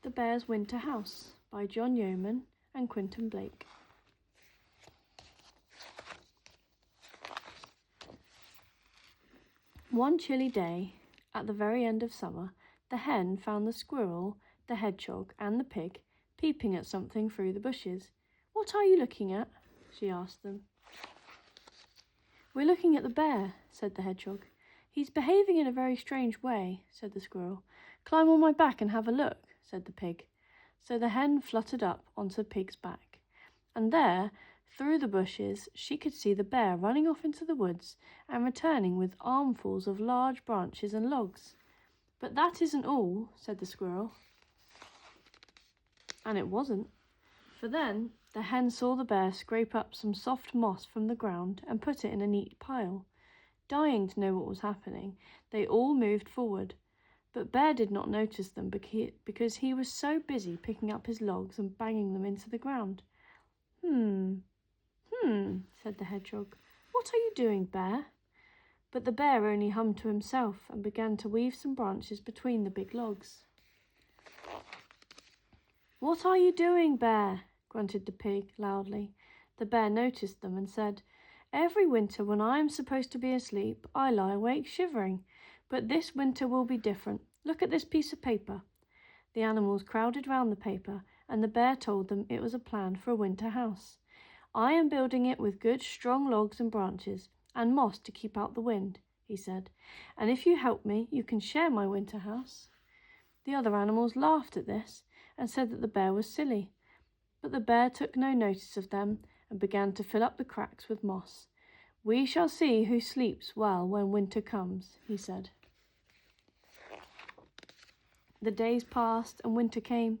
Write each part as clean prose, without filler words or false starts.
The Bear's Winter House by John Yeoman and Quentin Blake. One chilly day, at the very end of summer, the hen found the squirrel, the hedgehog, and the pig peeping at something through the bushes. "What are you looking at?" she asked them. "We're looking at the bear," said the hedgehog. "He's behaving in a very strange way," said the squirrel. "Climb on my back and have a look," said the pig. So the hen fluttered up onto the pig's back, and there, through the bushes, she could see the bear running off into the woods and returning with armfuls of large branches and logs. "But that isn't all," said the squirrel. And it wasn't, for then the hen saw the bear scrape up some soft moss from the ground and put it in a neat pile. Dying to know what was happening, they all moved forward, but Bear did not notice them because he was so busy picking up his logs and banging them into the ground. Said the hedgehog. "What are you doing, Bear?" But the bear only hummed to himself and began to weave some branches between the big logs. "What are you doing, Bear?" grunted the pig loudly. The bear noticed them and said, "Every winter when I am supposed to be asleep, I lie awake shivering. But this winter will be different. Look at this piece of paper." The animals crowded round the paper, and the bear told them it was a plan for a winter house. "I am building it with good strong logs and branches, and moss to keep out the wind," he said. "And if you help me, you can share my winter house." The other animals laughed at this and said that the bear was silly. But the bear took no notice of them and began to fill up the cracks with moss. "We shall see who sleeps well when winter comes," he said. The days passed and winter came.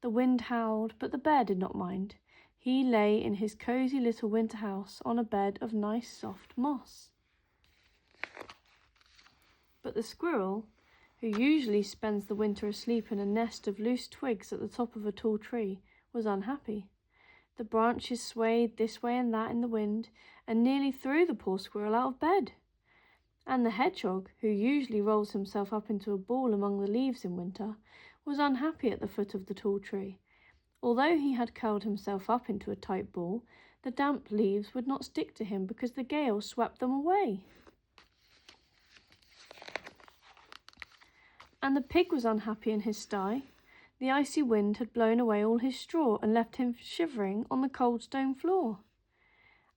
The wind howled, but the bear did not mind. He lay in his cosy little winter house on a bed of nice soft moss. But the squirrel, who usually spends the winter asleep in a nest of loose twigs at the top of a tall tree, was unhappy. The branches swayed this way and that in the wind and nearly threw the poor squirrel out of bed. And the hedgehog, who usually rolls himself up into a ball among the leaves in winter, was unhappy at the foot of the tall tree. Although he had curled himself up into a tight ball, the damp leaves would not stick to him because the gale swept them away. And the pig was unhappy in his sty. The icy wind had blown away all his straw and left him shivering on the cold stone floor.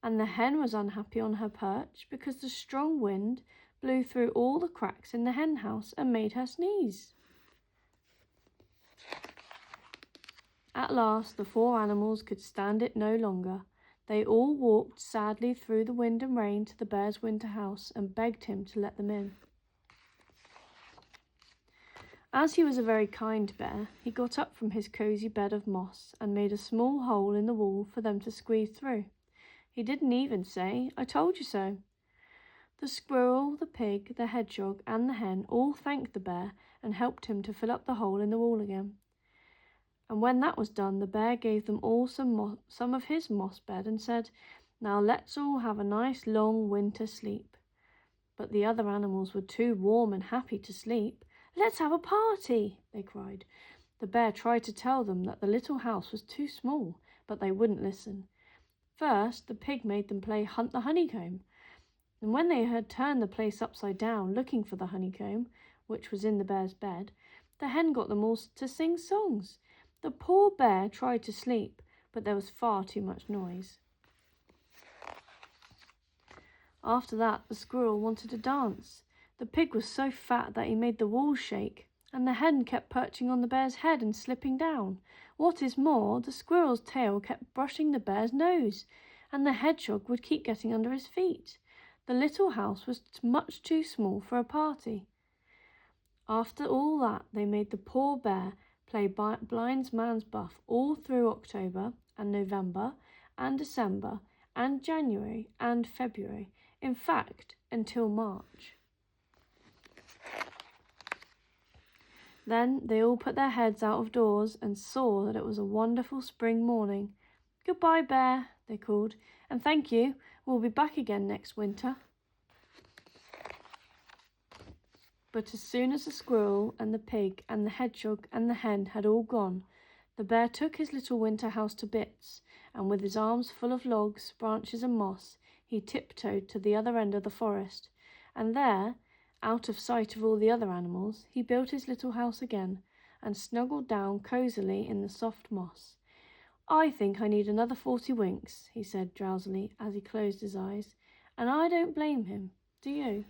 And the hen was unhappy on her perch because the strong wind blew through all the cracks in the hen house and made her sneeze. At last the four animals could stand it no longer. They all walked sadly through the wind and rain to the bear's winter house and begged him to let them in. As he was a very kind bear, he got up from his cosy bed of moss and made a small hole in the wall for them to squeeze through. He didn't even say, "I told you so." The squirrel, the pig, the hedgehog, and the hen all thanked the bear and helped him to fill up the hole in the wall again. And when that was done, the bear gave them all some of his moss bed and said, "Now let's all have a nice long winter sleep." But the other animals were too warm and happy to sleep. "Let's have a party," they cried. The bear tried to tell them that the little house was too small, but they wouldn't listen. First, the pig made them play Hunt the Honeycomb. And when they had turned the place upside down looking for the honeycomb, which was in the bear's bed, the hen got them all to sing songs. The poor bear tried to sleep, but there was far too much noise. After that, the squirrel wanted to dance. The pig was so fat that he made the walls shake, and the hen kept perching on the bear's head and slipping down. What is more, the squirrel's tail kept brushing the bear's nose, and the hedgehog would keep getting under his feet. The little house was much too small for a party. After all that, they made the poor bear play blind man's buff all through October and November and December and January and February, in fact, until March. Then they all put their heads out of doors and saw that it was a wonderful spring morning. "Goodbye, Bear," they called, "and thank you. We'll be back again next winter." But as soon as the squirrel and the pig and the hedgehog and the hen had all gone, the bear took his little winter house to bits, and with his arms full of logs, branches, and moss, he tiptoed to the other end of the forest, and there, out of sight of all the other animals, he built his little house again, and snuggled down cosily in the soft moss. "I think I need another 40 winks," he said drowsily as he closed his eyes, "and I don't blame him. Do you?"